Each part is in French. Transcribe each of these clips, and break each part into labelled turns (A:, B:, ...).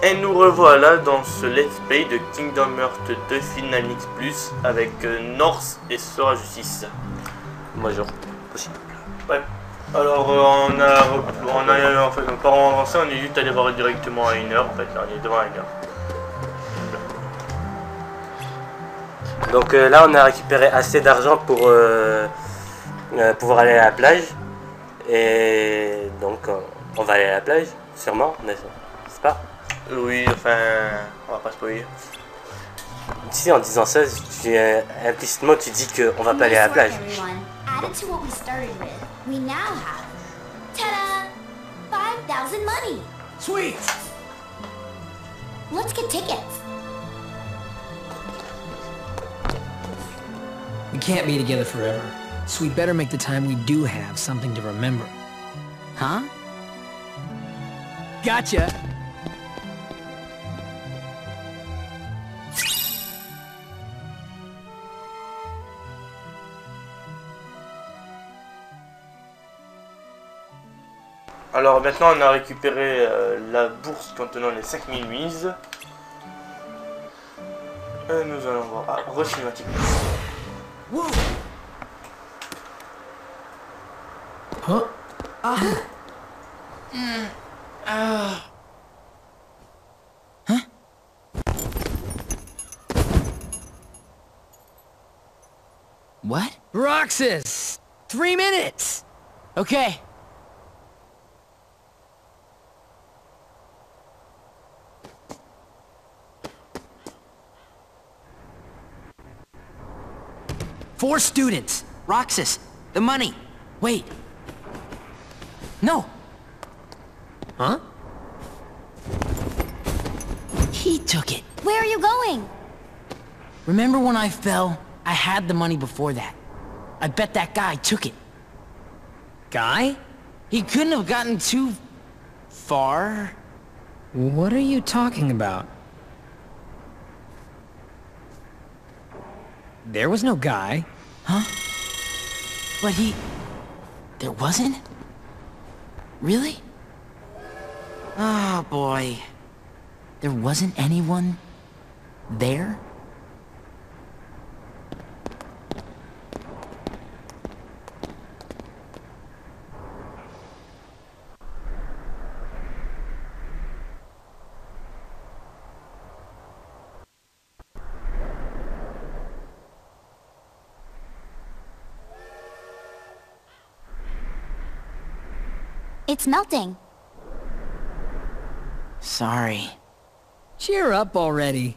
A: Et nous revoilà dans ce let's play de Kingdom Hearts 2 Finalix Plus avec North et Sora Justice.
B: Bonjour. Possible.
A: Ouais. Alors on a en fait pas avancé, on est juste allé voir directement à 1h en fait, là, on est devant à 1h.
B: Donc là on a récupéré assez d'argent pour pouvoir aller à la plage. Et donc on va aller à la plage, sûrement, n'est-ce pas?
A: Oui, enfin, on va pas spoiler.
B: Si en disant ça, implicitement tu dis qu'on va pas aller à la plage.
C: Added to what we started with, we now have, ta-da, 5,000 money.
D: Sweet!
C: Let's get tickets.
D: We can't be together forever, so we better make the time we do have something to remember. Huh? Gotcha!
A: Alors maintenant on a récupéré la bourse contenant les 5000 mises. Nous allons voir. Ah, re-cinématique.
D: Huh? Huh? What? Roxas! 3 minutes! Okay. Four students. Roxas, the money. Wait. No. Huh? He took it.
C: Where are you going?
D: Remember when I fell? I had the money before that. I bet that guy took it. Guy? He couldn't have gotten too far. What are you talking about? There was no guy. Huh? But he... There wasn't? Really? Oh, boy. There wasn't anyone there?
C: It's melting.
D: Sorry. Cheer up already.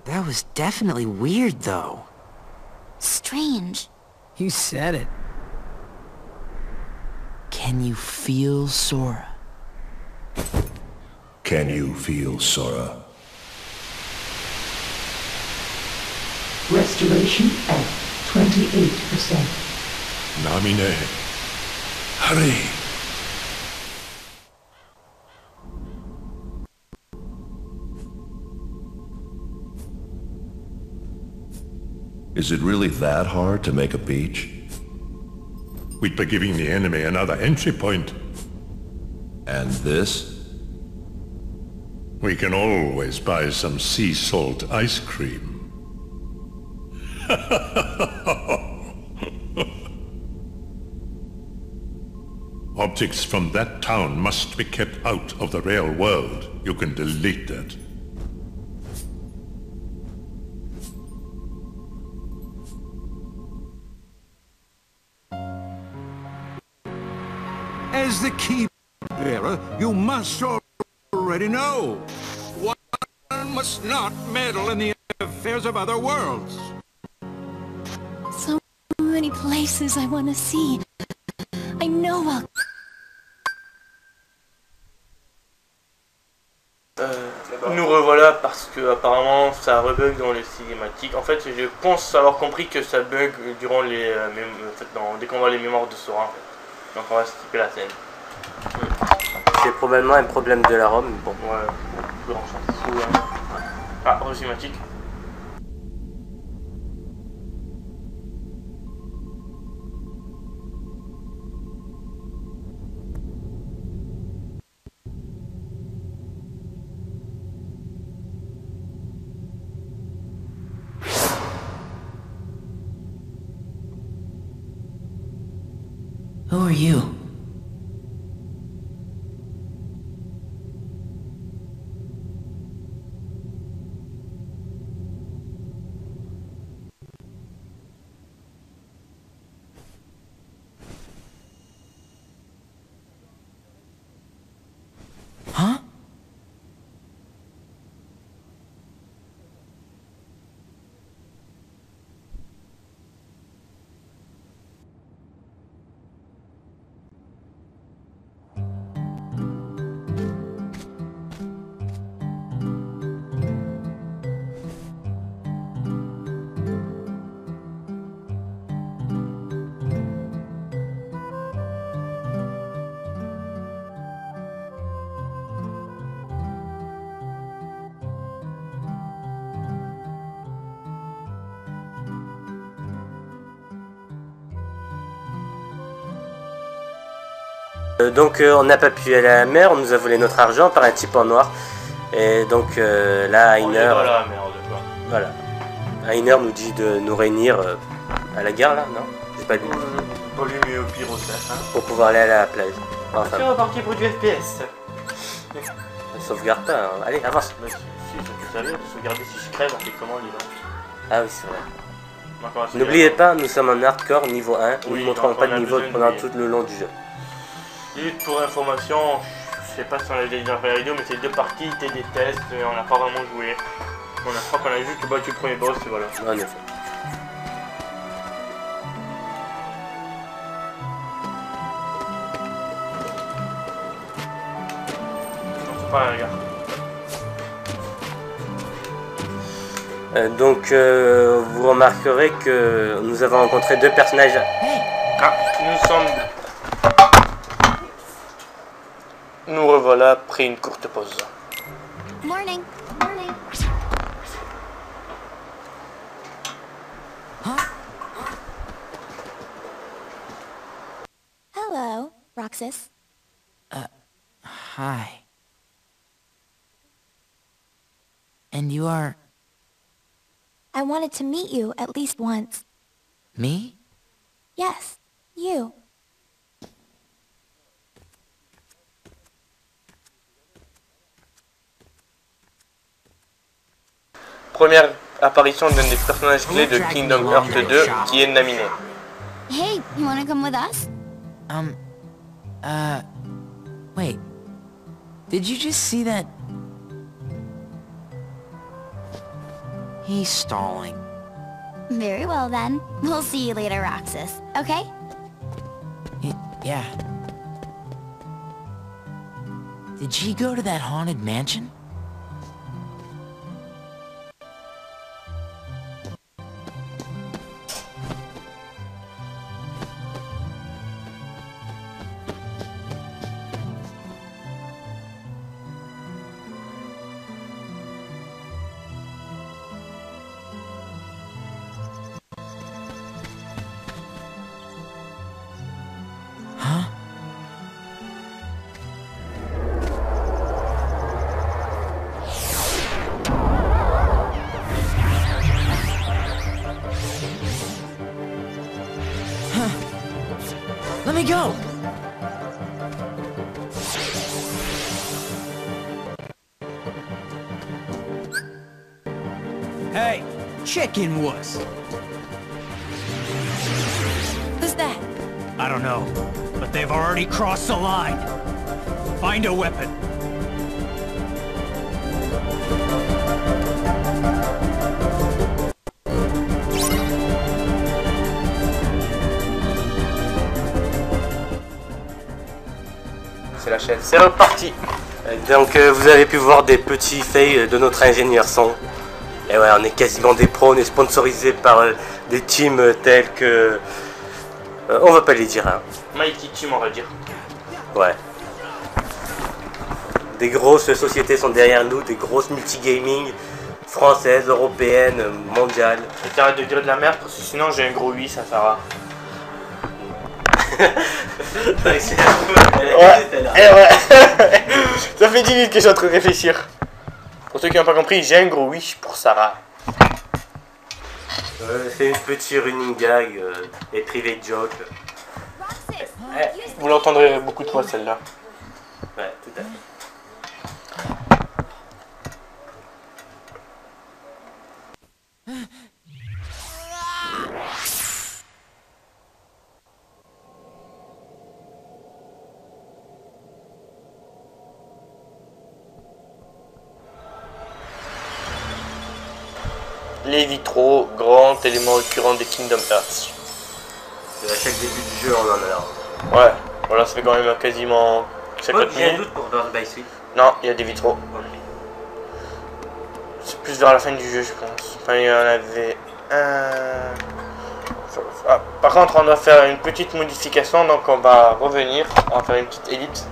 D: That was definitely weird, though.
C: Strange.
D: You said it. Can you feel Sora?
E: Can you feel Sora?
F: Restoration at 28%.
E: Namine, hurry! Is it really that hard to make a beach?
G: We'd be giving the enemy another entry point.
E: And this?
G: We can always buy some sea salt ice cream. Objects from that town must be kept out of the real world. You can delete that.
H: As the key bearer, you must already know. One must not meddle in the affairs of other worlds.
C: So many places I want to see. I know I'll...
A: Nous revoilà parce que apparemment ça rebug dans les cinématiques. En fait, je pense avoir compris que ça bug durant les dès qu'on voit les mémoires de Sora. En fait. Donc on va skipper la scène.
B: C'est probablement un problème de la ROM, bon.
A: Ouais, on s'en fout. Hein. Ah, cinématique.
D: Who are you? Huh?
B: Donc on n'a pas pu aller à la mer, on nous a volé notre argent par un type en noir. Et donc là, Einer...
A: Voilà, merde, quoi.
B: Voilà. Einer nous dit de nous réunir à la gare là, non? J'ai pas dit.
A: Pour lui, mais au pire au hein.
B: Pour pouvoir aller à la plage. Enfin,
A: c'est reparti pour du FPS.
B: ne sauvegarde pas, hein. Allez, avance.
A: Mais si, tu savais, sauvegarder si je crève, on fait comment les gens?
B: Ah oui, c'est vrai.
A: Donc,
B: N'oubliez pas, nous sommes en hardcore niveau 1, nous
A: Oui,
B: ne montrons
A: donc
B: pas
A: on
B: de
A: a
B: niveau
A: besoin de
B: pendant
A: lui.
B: tout le long du jeu.
A: Juste pour information, je sais pas si on l'a déjà dit dans la vidéo, mais c'est deux parties, c'était des tests, et on n'a pas vraiment joué. On a, je crois qu'on a juste battu le premier boss, et voilà.
B: En effet.
A: Donc c'est pas un gars.
B: Donc vous remarquerez que nous avons rencontré deux personnages.
A: Ah, nous revoilà après une courte pause.
C: Morning. Morning. Hello, Roxas.
D: Hi. And you are...
C: I wanted to meet you at least once.
D: me?
C: Yes, you.
A: Première apparition d'un des personnages clés de Kingdom Hearts 2 qui est Naminé.
C: Hey, you wanna come with us?
D: Wait. Did you just see that? He's stalling.
C: Very well then. We'll see you later, Roxas. Okay?
D: Yeah. Did she go to that haunted mansion? Huh? Let me go!
I: Hey, chicken wuss.
C: Who's that?
I: I don't know, but they've already crossed the line. Find a weapon.
A: C'est la chaîne. C'est reparti.
B: Donc vous avez pu voir des petits fails de notre ingénieur son. Et ouais, on est quasiment des pros, on est sponsorisé par des teams tels que... on va pas les dire, hein.
A: Mighty Team, on va dire.
B: Ouais. Des grosses sociétés sont derrière nous, des grosses multigaming françaises, européennes, mondiales.
A: Et t'arrêtes de dire de la merde parce que sinon j'ai un gros 8, ça fera.
B: Ouais.
A: Ça fait 10 minutes que je suis en train de réfléchir. Pour ceux qui n'ont pas compris, j'ai un gros wish pour Sarah.
B: C'est une petite running gag et private joke.
C: Roxas,
A: Vous l'entendrez beaucoup de fois celle-là.
B: Ouais, tout à fait.
A: Les vitraux, grand élément récurrent des Kingdom Hearts.
B: À chaque début du jeu, on en a.
A: Ouais, voilà, ça fait quand même quasiment 50
B: J'ai un
A: 000.
B: doute pour Birth by Sleep.
A: Non, il y a des vitraux. C'est plus vers la fin du jeu, je pense. Enfin, il y en avait un. Ah, par contre, on doit faire une petite modification, donc on va revenir. On va faire une petite ellipse.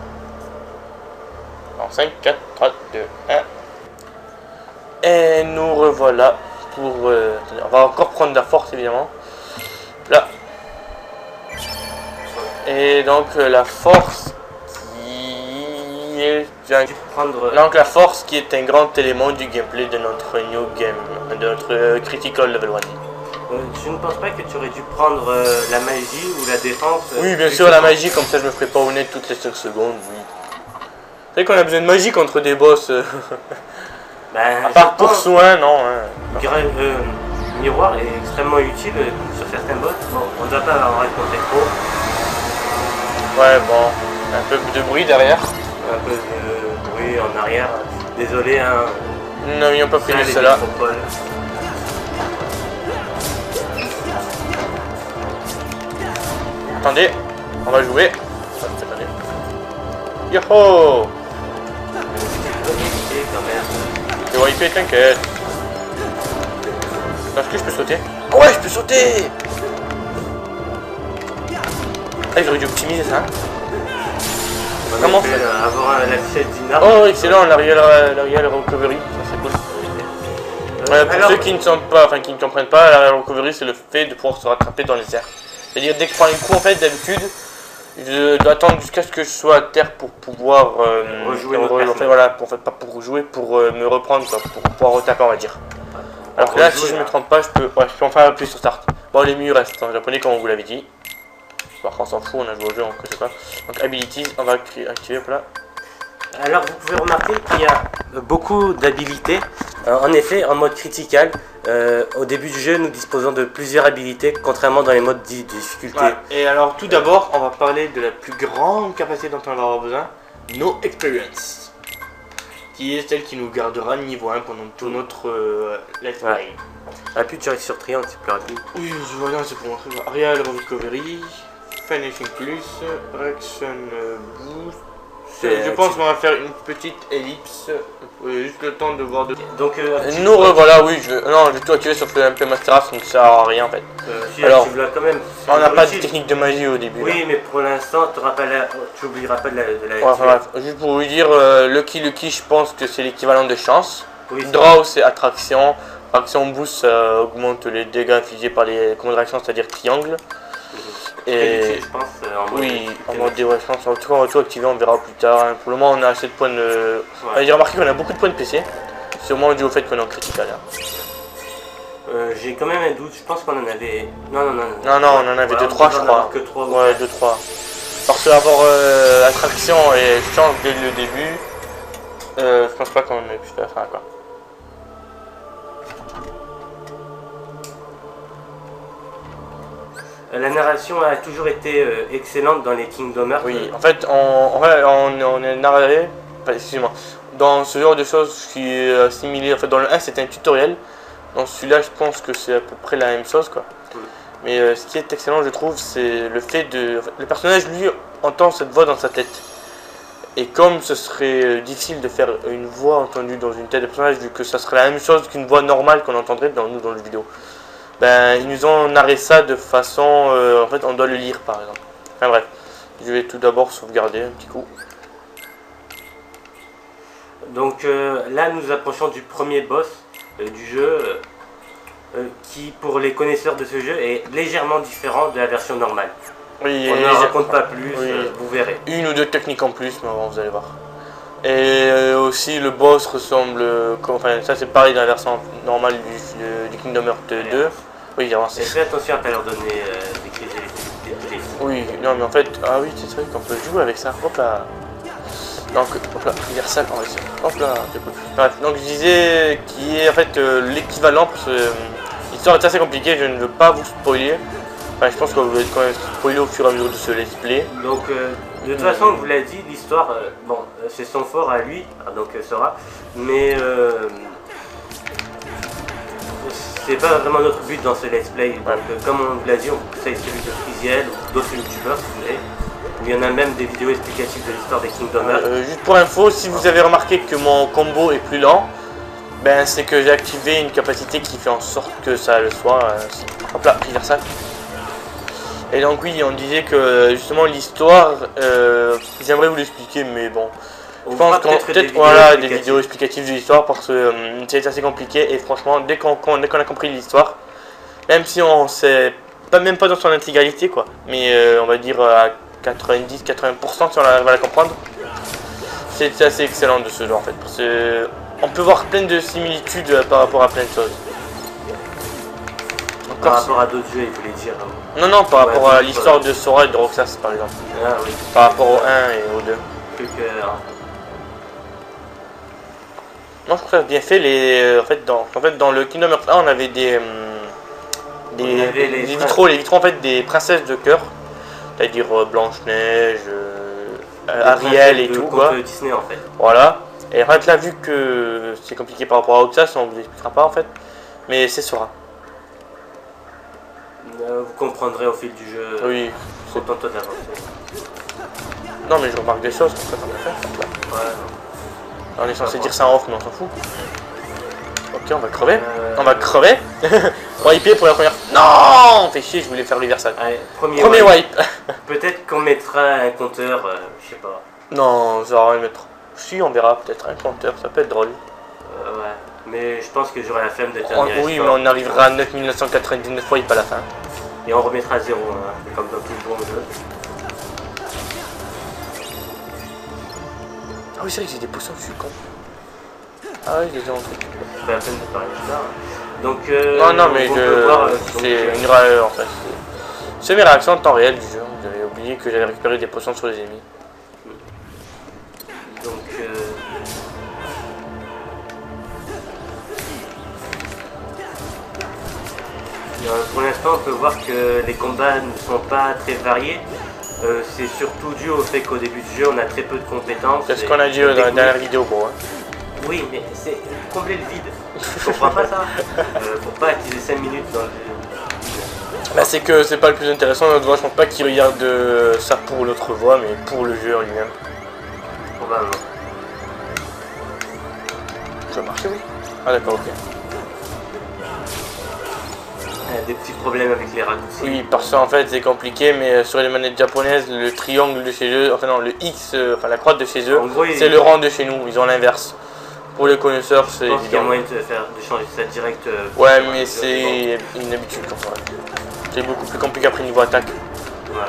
A: En 5, 4, 3, 2, 1. Et nous revoilà pour. On va encore prendre de la force, évidemment. Là. Et donc, la force qui est. Donc, la force qui est un grand élément du gameplay de notre new game, de notre Critical Level 1.
B: Je ne pense pas que tu aurais dû prendre la magie ou la défense.
A: Oui, bien sûr, la magie, comme ça je me ferai pas au nez toutes les 5 secondes. Oui. C'est vrai qu'on a besoin de magie contre des boss.
B: Ben,
A: à part pour soin, non. Hein.
B: Miroir est extrêmement utile sur certains boss. Bon, on ne doit pas en raconter trop.
A: Ouais, bon, un peu de bruit derrière.
B: Un peu de bruit en arrière. Désolé, hein.
A: Nous n'avions pas prévu cela. Attendez, on va jouer. Yoho! Je vais wiper, t'inquiète. Est-ce que je peux sauter? Oh ouais, je peux sauter! Ah, j'aurais dû optimiser ça. Comment ça?
B: Avoir la fichette d'Ina.
A: Oh, excellent, l'Ariel Recovery, ça c'est cool. Pour ceux qui ne sont pas, enfin qui ne comprennent pas, l'Ariel Recovery c'est le fait de pouvoir se rattraper dans les airs. C'est-à-dire dès que je prends un coup, en fait, d'habitude, je dois attendre jusqu'à ce que je sois à terre pour pouvoir
B: rejouer.
A: Voilà, en fait, pas pour jouer, pour me reprendre, quoi, pour pouvoir retaper, on va dire. Alors que là, si je me trompe pas, je peux enfin appuyer sur start. Bon, les menus restent en japonais, comme on vous l'avait dit. Par contre, on s'en fout, on a joué au jeu, on ne sait pas. Donc, abilities, on va activer, voilà.
B: Alors vous pouvez remarquer qu'il y a beaucoup d'habilités. En effet, en mode critical, au début du jeu, nous disposons de plusieurs habilités, contrairement dans les modes de difficulté.
A: Ouais. Et alors tout d'abord, on va parler de la plus grande capacité dont on va avoir besoin, No Experience, qui est celle qui nous gardera niveau 1 pendant tout notre let's play.
B: Appuie direct sur triangle, c'est plus rapide.
A: Oui, je vois bien, c'est pour montrer. Ariel Recovery, Finishing Plus, Reaction Boost. Je pense qu'on va faire une petite ellipse, juste le temps de voir de...
B: Donc
A: nous revoilà, oui, non, j'ai tout activé sauf le MP Master, ça ne sert à rien en fait.
B: Si,
A: alors,
B: quand même,
A: on n'a pas de technique de magie au début.
B: Oui, là. Mais pour l'instant, tu n'oublieras pas de la
A: ouais, juste pour vous dire, Lucky Lucky, je pense que c'est l'équivalent de chance. Oui, Draw, c'est attraction. Action Boost, ça augmente les dégâts infligés par les commandes de réaction, c'est-à-dire triangle. Et
B: je pense, en mode
A: oui, en mode ouais, je pense. En tout cas, on va tout activer, on verra plus tard. Hein. Pour le moment, on a assez de points de. Ouais. J'ai remarqué qu'on a beaucoup de points de PC. Sûrement dû au fait qu'on est en critical. Hein.
B: J'ai quand même un doute, je pense qu'on en avait. Non,
A: on en avait 2-3, je crois.
B: Que 3,
A: ouais, 2-3. Parce que avoir attraction et chance dès le début, je pense pas qu'on ait pu faire ça, quoi.
B: La narration a toujours été excellente dans les Kingdom Hearts.
A: Oui, en fait, on est narré, enfin, excusez-moi, dans ce genre de choses qui est assimilé. En fait, dans le 1, c'était un tutoriel. Dans celui-là, je pense que c'est à peu près la même chose, quoi. Mais ce qui est excellent, je trouve, c'est le fait de... En fait, le personnage, lui, entend cette voix dans sa tête. Et comme ce serait difficile de faire une voix entendue dans une tête de personnage, vu que ça serait la même chose qu'une voix normale qu'on entendrait dans le vidéo. Ben, ils nous ont narré ça de façon... en fait, on doit le lire, par exemple. Enfin bref, je vais tout d'abord sauvegarder un petit coup.
B: Donc là, nous approchons du premier boss du jeu, qui, pour les connaisseurs de ce jeu, est légèrement différent de la version normale.
A: Oui,
B: on ne raconte pas plus, oui. Vous verrez.
A: Une ou deux techniques en plus, mais bon, vous allez voir. Et aussi, le boss ressemble... enfin, ça, c'est pareil dans la version normale du Kingdom Hearts 2. Oui,
B: et fais attention à ne pas leur donner des crises d'épilepsie.
A: Oui, non mais en fait, ah oui, c'est vrai qu'on peut jouer avec ça. Hop là. Donc, hop là, universal, on va essayer. Hop là, c'est cool. Bref, donc je disais qui est en fait l'équivalent, parce que l'histoire est assez compliquée, je ne veux pas vous spoiler. Enfin, je pense que vous allez quand même spoiler au fur et à mesure de ce let's play.
B: Donc, de toute façon, on vous l'a dit, l'histoire, bon, c'est son fort à lui, donc Sora, mais c'est pas vraiment notre but dans ce let's play. Donc, comme on vous l'a dit, on vous conseille celui de Friziel ou d'autres youtubeurs si vous voulez. Il y en a même des vidéos explicatives de l'histoire des Kingdom Hearts.
A: Juste pour info, si vous avez remarqué que mon combo est plus lent, ben c'est que j'ai activé une capacité qui fait en sorte que ça le soit. Hop là, universal. Et donc oui, on disait que justement l'histoire, j'aimerais vous l'expliquer, mais bon, je pense qu'on peut-être voilà des vidéos explicatives de l'histoire parce que c'est assez compliqué et franchement dès qu'on a compris l'histoire, même si on sait pas même pas dans son intégralité quoi, mais on va dire à 90-80% si on arrive à la comprendre, c'est assez excellent de ce genre en fait, parce que on peut voir plein de similitudes par rapport à plein de choses.
B: Par rapport à d'autres jeux, il voulait dire.
A: Non, non, par rapport à l'histoire de Sora et de Roxas, par exemple.
B: Ah oui.
A: Par rapport au 1 et au 2. Non, je trouve ça bien fait. En fait, dans le Kingdom Hearts 1, on avait des vitraux. Les vitraux, en fait, des princesses de cœur. C'est-à-dire Blanche-Neige, Ariel et tout, quoi.
B: Disney, en fait.
A: Voilà. Et en fait, là, vu que c'est compliqué par rapport à Roxas, on vous expliquera pas, en fait. Mais c'est Sora.
B: Vous comprendrez au fil du jeu.
A: Oui.
B: Contente-toi d'avancer.
A: Non, mais je remarque des choses, comme ça, tant qu'à faire. Ouais. On est censé dire ça en off, mais on s'en fout. Ok, on va crever. On va crever. On va wiper pour la première fois. Non, on fait chier, je voulais faire l'universal. Premier wipe.
B: Peut-être qu'on mettra un compteur, je sais pas.
A: Non, ça va rien mettre. Si, on verra peut-être un compteur, ça peut être drôle.
B: Ouais, mais je pense que j'aurai la flemme de terminer.
A: Oui, mais on arrivera à 9999 wipes à la fin.
B: Et on remettra à 0, hein, comme dans tout le bon jeu.
A: Ah oui, c'est vrai que j'ai des potions, je suis con. Ah oui, j'ai déjà entendu.
B: C'est pas la peine de parler de ça. Donc,
A: non, mais c'est une erreur en fait. C'est mes réactions en temps réel du jeu. J'avais oublié que j'avais récupéré des potions sur les ennemis.
B: Donc, pour l'instant, on peut voir que les combats ne sont pas très variés. C'est surtout dû au fait qu'au début du jeu, on a très peu de compétences.
A: C'est ce qu'on a dit dans la dernière vidéo, gros. Hein.
B: Oui, mais c'est combler le vide. Je comprends pas ça. Pour pas utiliser 5 minutes dans le jeu.
A: Bah, c'est que c'est pas le plus intéressant, notre voix. Je pense pas qu'il regarde ça pour l'autre voix, mais pour le jeu en lui-même.
B: Probablement.
A: Ça marche, oui. Ah, d'accord, ok.
B: Des petits problèmes avec les raccourcis.
A: Oui, parce qu'en fait c'est compliqué, mais sur les manettes japonaises, le triangle de chez eux, enfin non, le X, enfin la croix de chez eux, c'est le rang de chez nous, ils ont l'inverse. Pour les connaisseurs, c'est évident.
B: Il y a moyen de changer ça direct.
A: Ouais, mais c'est une habitude comme ça. C'est beaucoup plus compliqué après niveau attaque.
B: Ouais.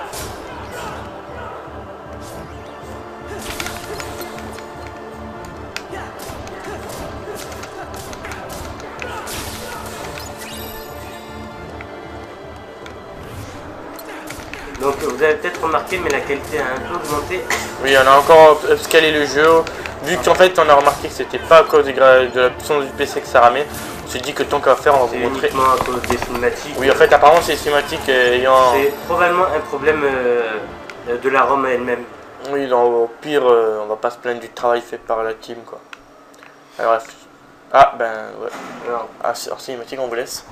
B: Donc vous avez peut-être remarqué, mais la qualité a un peu augmenté.
A: Oui, on a encore upscalé le jeu. Vu qu'en fait on a remarqué que c'était pas à cause de la puissance du PC que ça ramait, on s'est dit que tant qu'à faire on va vous montrer.
B: Uniquement à cause des cinématiques.
A: Oui, en fait apparemment c'est les cinématiques ayant...
B: C'est probablement un problème de la ROM elle-même.
A: Oui, donc, au pire on va pas se plaindre du travail fait par la team quoi. Alors bref. Ah ben ouais. Ah, en cinématique on vous laisse.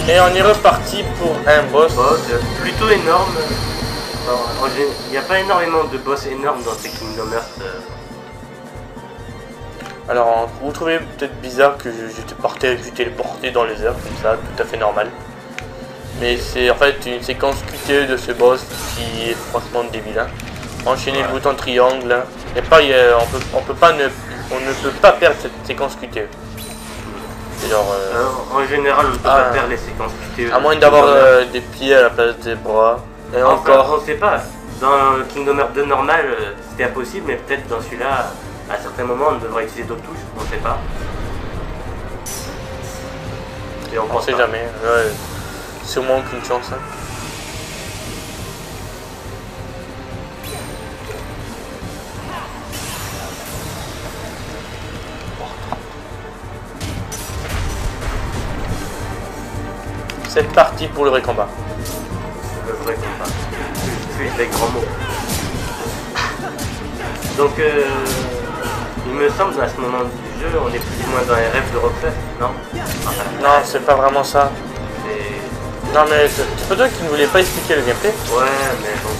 A: Et on est reparti pour un boss
B: plutôt énorme. Il n'y a pas énormément de boss énormes dans ces Kingdom Hearts.
A: Alors, vous trouvez peut-être bizarre que j'étais téléporté dans les airs, comme ça, tout à fait normal. Mais c'est en fait une séquence QTE de ce boss qui est franchement débile. Hein. Enchaîner le bouton triangle, hein. On ne peut pas perdre cette séquence QTE. Genre,
B: en général, on ne peut pas perdre les séquences QTE.
A: À moins d'avoir des pieds à la place des bras. Et encore.
B: On ne sait pas. Dans Kingdom Hearts 2 normal, c'était impossible, mais peut-être dans celui-là, à certains moments, on devrait utiliser d'autres touches. On ne sait pas.
A: Et on ne sait jamais. Ouais. C'est au moins aucune chance. Hein. C'est parti pour le vrai combat.
B: Le vrai combat. Puis les grands mots. Donc, il me semble à ce moment du jeu, on est plus ou moins dans les rêves de Roxas, non?
A: Non, c'est pas vraiment ça. Non, mais c'est pas toi qui ne voulais pas expliquer le gameplay?
B: Ouais, mais bon,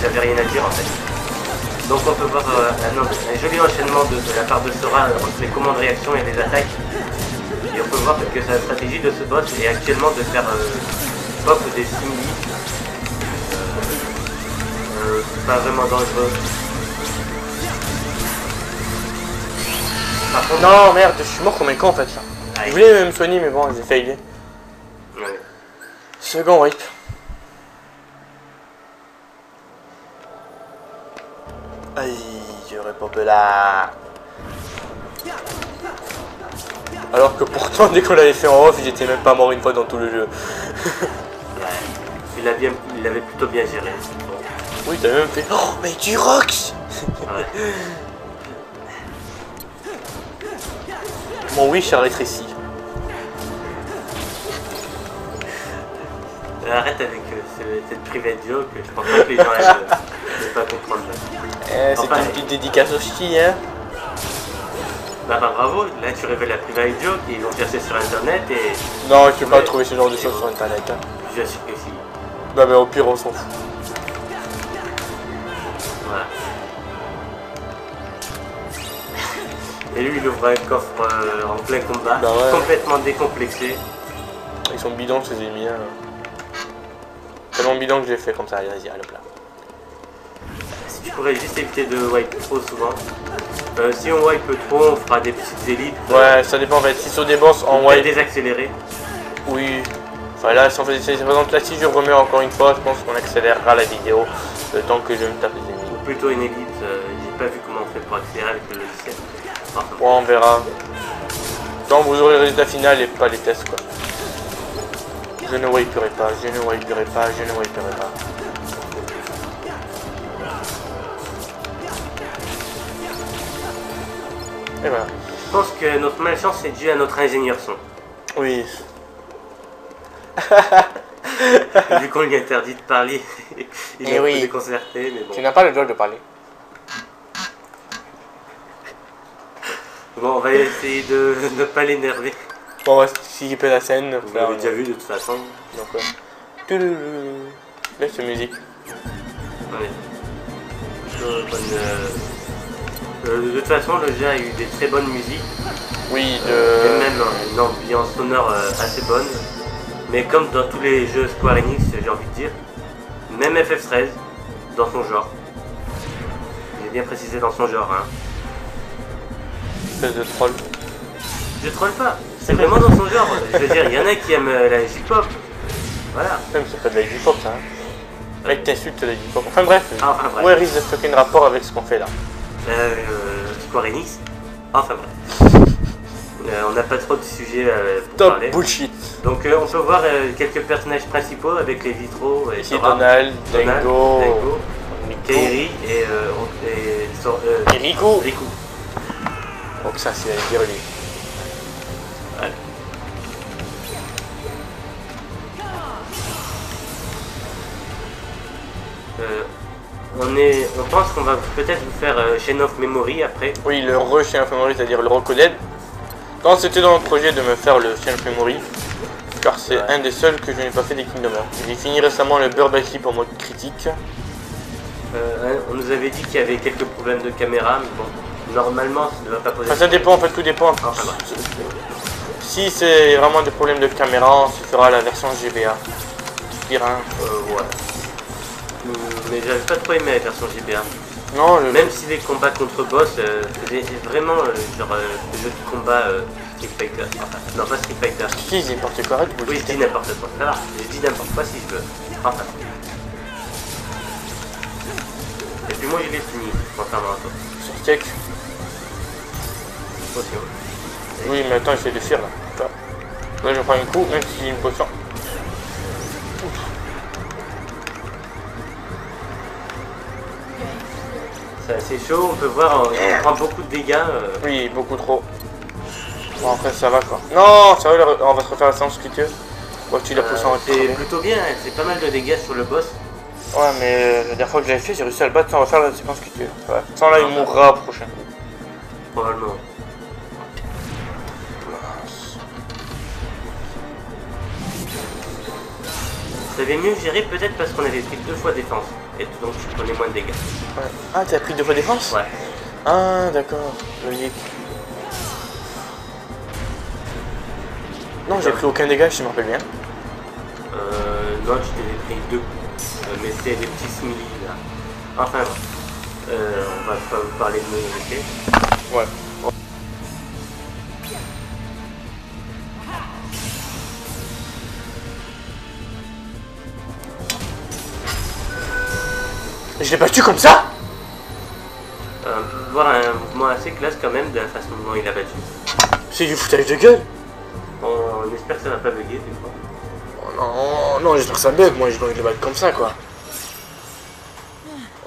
B: j'avais rien à dire en fait. Donc, on peut voir un joli enchaînement de la part de Sora entre les commandes réactions et les attaques. Et on peut voir que sa stratégie de ce boss est actuellement de faire pop des simili. C'est pas vraiment dangereux. Par contre,
A: non merde, je suis mort comme un con en fait là. Je voulais me soigner mais bon j'ai failli.
B: Ouais.
A: Second wipe. Aïe, j'aurais pas là. Alors que pourtant dès qu'on l'avait fait en off, j'étais même pas mort une fois dans tout le jeu.
B: Ouais. Il l'avait plutôt bien géré. Bon.
A: Oui, t'as même fait. Oh, mais du Rox.
B: Ouais.
A: Mon wish a rétréci.
B: Arrête avec cette private joke, je pense pas que les gens ne pas comprendre.
A: C'est une petite dédicace au ch'ti, hein.
B: Bah bravo, là tu révèles la private joke et ils vont chercher sur internet et...
A: Non, je peux pas trouver ce genre de choses sur internet. Hein.
B: Je suis que si.
A: Bah mais au pire on s'en fout.
B: Voilà. Et lui il ouvre un coffre en plein combat,
A: bah ouais.
B: Complètement décomplexé.
A: Ils sont bidons ces ennemis. Hein. Tellement bidon que je l'ai fait comme ça, allez vas-y, allez là.
B: Si tu pourrais juste éviter de wipe trop souvent. Si on wipe trop, on fera des petites élites.
A: Ouais, ça dépend en fait. Si sur des boss en wipe.
B: Désaccélérer.
A: Oui. Enfin là, si on fait par exemple là, si je remets encore une fois, je pense qu'on accélérera la vidéo le temps que je me tape les ennemis.
B: Ou plutôt une élite. J'ai pas vu comment on fait pour accélérer avec le logiciel. Enfin,
A: ouais, on verra. Quand vous aurez le résultat final et pas les tests quoi. Je ne wiperai pas, je ne wiperai pas, je ne wiperai pas. Et voilà.
B: Je pense que notre malchance est due à notre ingénieur son.
A: Oui.
B: Vu qu'on lui interdit de parler, il est un peu déconcerté, mais bon.
A: Tu n'as pas le droit de parler.
B: Bon, on va essayer de ne pas l'énerver.
A: Bon, on va skipper la scène.
B: Vous l'avez déjà vu de toute façon.
A: Donc, ouais. Laisse cette musique.
B: Ouais. De toute façon, le jeu a eu des très bonnes musiques.
A: Oui,
B: et même une ambiance sonore assez bonne. Mais comme dans tous les jeux Square Enix, j'ai envie de dire, même FF13, dans son genre. J'ai bien précisé dans son genre, hein.
A: Espèce de troll.
B: Je troll pas, c'est vraiment dans son genre. Je veux dire, il y en a qui aiment la J-pop. Voilà.
A: Même c'est pas de la J-pop ça. Hein. Mec, t'insultes la J-pop. Enfin bref.
B: Bref.
A: Where is the fucking rapport avec ce qu'on fait là?
B: Square Enix. Enfin bref. On n'a pas trop de sujets pour
A: Top
B: parler.
A: Bullshit.
B: Donc on peut voir quelques personnages principaux avec les vitraux.
A: Ici Donald, Dingo,
B: Kairi et
A: Riku.
B: Riku.
A: Donc ça c'est dire lui.
B: Ouais. On pense qu'on va peut-être vous faire Chain of Memory après.
A: Oui, le Chain of Memory, c'est-à-dire le recoded. Quand c'était dans le projet de me faire le Chain of Memory, car c'est un des seuls que je n'ai pas fait des Kingdom Hearts. J'ai fini récemment le Burbaki en mode critique.
B: On nous avait dit qu'il y avait quelques problèmes de caméra, mais bon, normalement ça ne va pas poser.
A: Enfin, ça dépend, en fait, tout dépend.
B: Enfin,
A: Si c'est vraiment des problèmes de caméra, on se fera la version GBA. Pire,
B: ouais. Mais j'avais pas trop aimé la version GBA.
A: Non,
B: même si les combats contre boss faisaient vraiment genre le jeu de combat Street Fighter. Enfin, non, pas Street Fighter.
A: Si, c'est n'importe quoi.
B: Oui, je dis n'importe quoi. Ça va, je dis n'importe quoi si je veux. Enfin. Et puis moi, je l'ai fini, contrairement à toi.
A: Sur Tech.
B: Potion.
A: Oui, mais attends, j'essaie de fuir là. Là, je prends un coup, même si j'ai une potion.
B: C'est assez chaud, on peut voir, on prend beaucoup de dégâts.
A: Oui, beaucoup trop. Bon, après, ça va quoi. Non, ça va, on va se refaire la séance culture. Bon, tu la potion en
B: c'est plutôt bien, c'est pas mal de dégâts sur le boss.
A: Ouais, mais la dernière fois que j'avais fait, j'ai réussi à le battre sans refaire la séquence culture. Ouais. Sans là, il mourra au prochain.
B: Probablement. Ça avait mieux géré peut-être parce qu'on avait pris 2 fois défense. Et donc je prenais moins de dégâts.
A: Ouais. Ah, t'as pris 2 fois défense?
B: Ouais.
A: Ah, d'accord. Logique. Non, j'ai pris aucun dégât, je me rappelle bien.
B: Non, je t'avais pris 2 coups. Mais c'est des petits simili là. Enfin, on va pas vous parler de nos effets.
A: Ouais. Je l'ai battu comme ça?
B: On peut voir un mouvement assez classe quand même de la façon dont il a battu.
A: C'est du foutage de gueule.
B: On espère que ça va pas bugger des fois.
A: Oh non, non, j'espère que ça bug, moi je dois le battre comme ça quoi.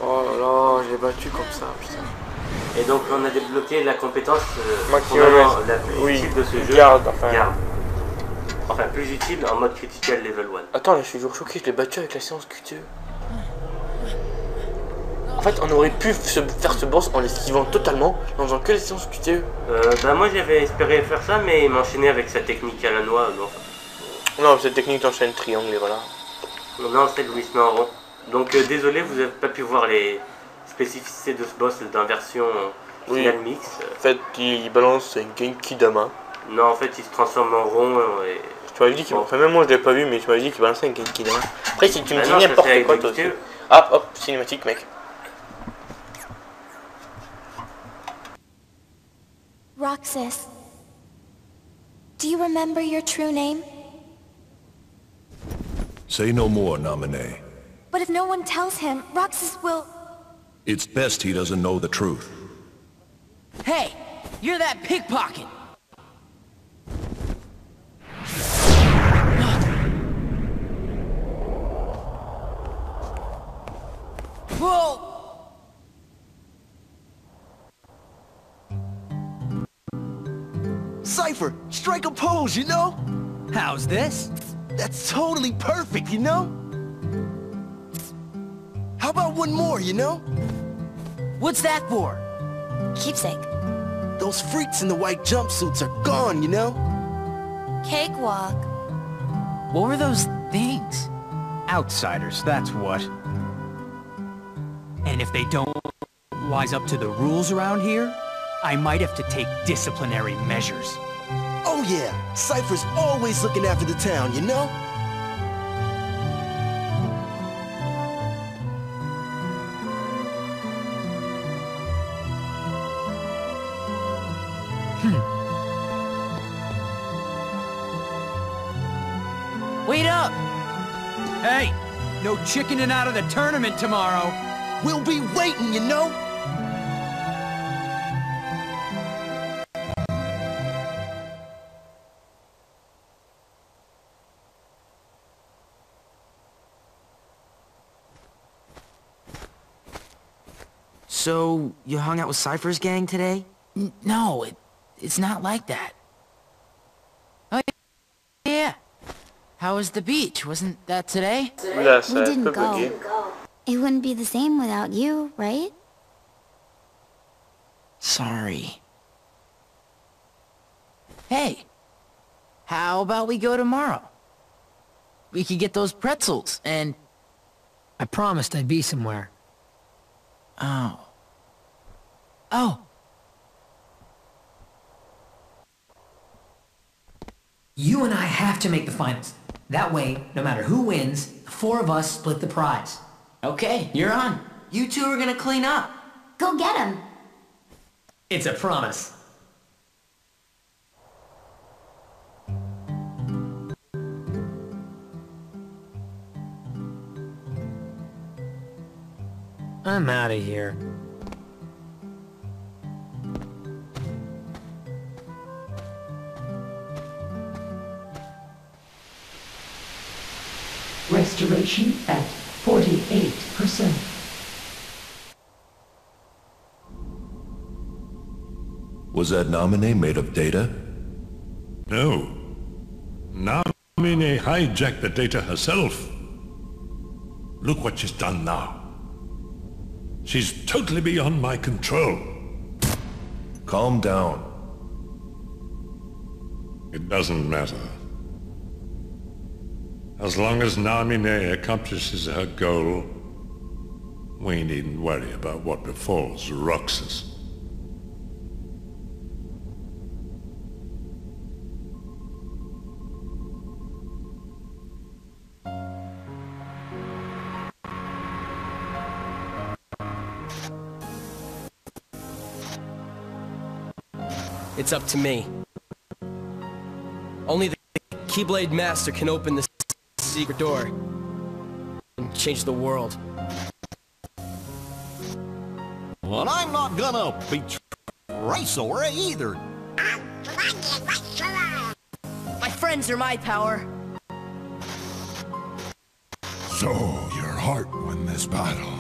A: Oh là là, je l'ai battu comme ça, putain.
B: Et donc on a débloqué la compétence
A: la
B: plus utile de ce jeu.
A: Garde, enfin.
B: Garde. Enfin, plus utile en mode critical level 1.
A: Attends, là je suis toujours choqué, je l'ai battu avec la séance QTE. En fait, on aurait pu faire ce boss en l'esquivant totalement, en faisant que les séances QTE.
B: Bah moi j'avais espéré faire ça, mais il m'enchaînait avec sa technique à la noix.
A: Non, cette technique t'enchaîne triangle et voilà.
B: Non, celle où il se met en rond. Donc désolé, vous n'avez pas pu voir les spécificités de ce boss dans la version Final Mix.
A: En fait, il balance un Genki Dama.
B: Non, en fait, il se transforme en rond et...
A: Tu m'avais dit qu'il... Enfin, même moi je l'ai pas vu, mais tu m'avais dit qu'il balançait un Genki Dama. Après, si tu me dis n'importe quoi, toi aussi. Hop, hop, cinématique, mec.
C: Roxas, do you remember your true name?
E: Say no more, Naminé.
C: But if no one tells him, Roxas will...
E: It's best he doesn't know the truth.
D: Hey, you're that pickpocket! Whoa!
J: Cypher, strike a pose, you know?
I: How's this?
J: That's totally perfect, you know? How about one more, you know?
D: What's that for?
C: Keepsake.
J: Those freaks in the white jumpsuits are gone, you know?
C: Cakewalk.
D: What were those things?
I: Outsiders, that's what. And if they don't wise up to the rules around here, I might have to take disciplinary measures.
J: Oh yeah, Cypher's always looking after the town, you know?
D: Wait up!
I: Hey, no chickening out of the tournament tomorrow.
J: We'll be waiting, you know?
D: So, you hung out with Cypher's gang today? No, it's not like that. Oh, yeah. How was the beach? Wasn't that today?
C: We didn't go. It wouldn't be the same without you, right?
D: Sorry. Hey, how about we go tomorrow? We could get those pretzels, and...
K: I promised I'd be somewhere.
D: Oh. Oh!
K: You and I have to make the finals. That way, no matter who wins, the four of us split the prize.
D: Okay, you're on. You two are gonna clean up.
C: Go get him.
K: It's a promise.
D: I'm out of here.
F: Restoration at 48%.
E: Was that Naminé made of data?
G: No. Naminé hijacked the data herself. Look what she's done now. She's totally beyond my control.
E: Calm down.
G: It doesn't matter. As long as Naminé accomplishes her goal, we needn't worry about what befalls Roxas.
L: It's up to me. Only the Keyblade Master can open this secret door and change the world.
H: Well, I'm not gonna betray Sora either.
L: My friends are my power.
H: So, your heart won this battle.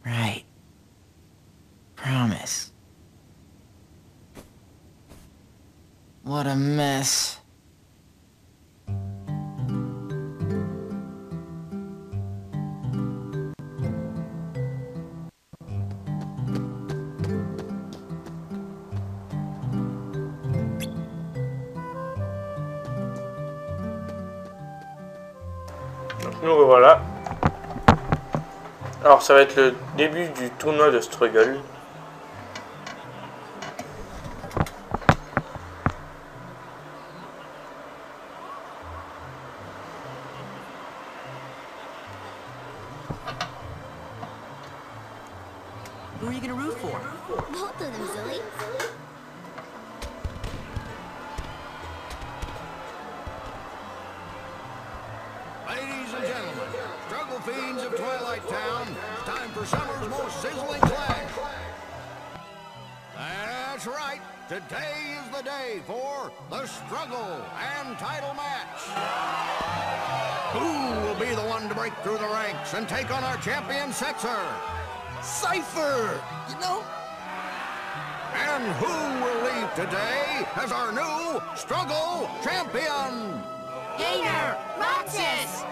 D: Right. Promise. What a mess.
A: Nous revoilà. Alors ça va être le début du tournoi de Struggle.
C: Who are you gonna root for? Both of them, silly.
H: Ladies and gentlemen, struggle fiends of Twilight Town, it's time for summer's most sizzling clash. That's right, today is the day for the struggle and title match. Who will be the one to break through the ranks and take on our champion Setzer?
J: Cypher! You know?
H: And who will leave today as our new struggle champion?
C: Hayner! Roxas!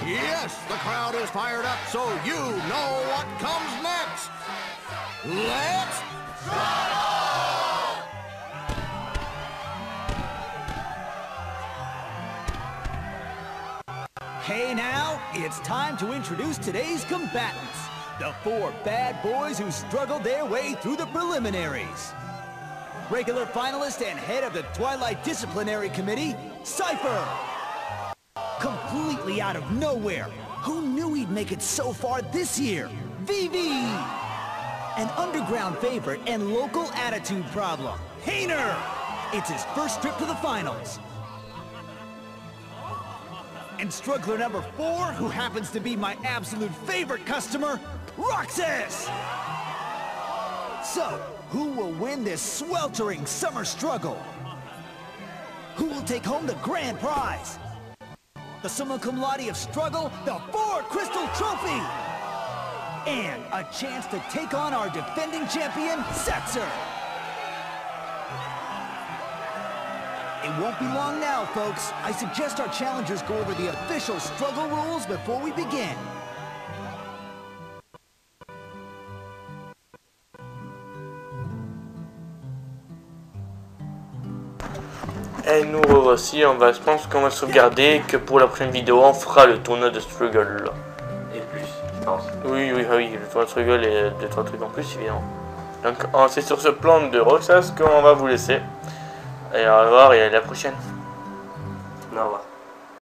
H: Yes, the crowd is fired up, so you know what comes next. Let's struggle!
I: Hey now, it's time to introduce today's combatants. The four bad boys who struggled their way through the preliminaries. Regular finalist and head of the Twilight Disciplinary Committee, Cypher. Completely out of nowhere. Who knew he'd make it so far this year? Vivi! An underground favorite and local attitude problem, Hayner! It's his first trip to the finals. And struggler number 4, who happens to be my absolute favorite customer, Roxas! So, who will win this sweltering summer struggle? Who will take home the grand prize? The summa cum laude of struggle, the 4 Crystal Trophy! And a chance to take on our defending champion, Setzer! It won't be long now, folks. I suggest our challengers go over the official struggle rules before we begin.
A: Et nous revoici, je pense qu'on va sauvegarder que pour la prochaine vidéo on fera le tournoi de Struggle.
B: Et plus, je pense.
A: Oui, le tournoi de Struggle et 2-3 trucs en plus évidemment. Donc c'est sur ce plan de Roxas qu'on va vous laisser. Et au revoir et à la prochaine.
B: Au revoir.